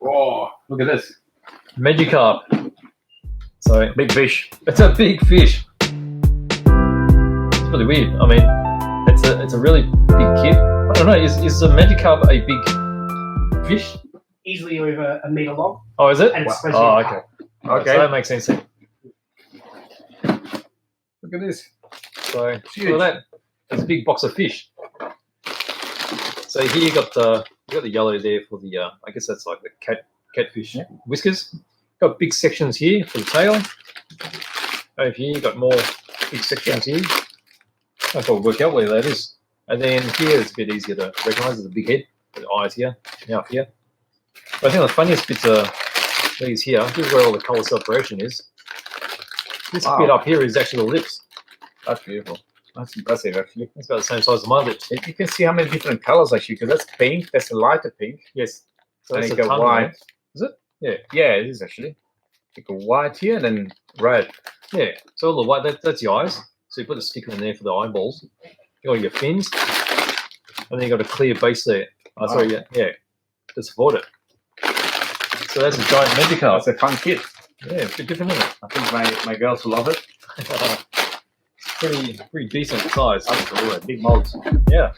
Oh, look at this. Magikarp. So Big fish. it's a big fish. It's really weird. I mean, it's a really big kit. I don't know. Is a Magikarp a big fish? Easily over a metre long. Oh, is it? And it's supposed Oh, to be okay. Okay. So that makes sense. Then. Look at this. So look Huge. at that. It's a big box of fish. So here you got the yellow there for the I guess that's like the catfish whiskers. Got big sections here for the tail. Over here you got more big sections here. I thought work out where that is. And then here it's a bit easier to recognise. There's a big head, the eyes here, now up here. But I think the funniest bits are these here. This is where all the colour separation is. This bit up here is actually the lips. That's beautiful. That's impressive, actually. It's about the same size as my lips. You can see how many different colors, actually, because that's pink. That's a lighter pink. Yes. So And that's you the got tongue, white. right? Is it? Yeah. Yeah, it is, actually. You got white here and then red. Yeah. So all the white, that's the eyes. So you put a sticker in there for the eyeballs. You got your fins. And then you got a clear base there. Oh, sorry, yeah. To support it. So that's a giant Magikarp. That's a fun kit. Yeah, it's a bit different, isn't it? I think my girls will love it. Pretty decent size. Absolutely. Big molds. Yeah.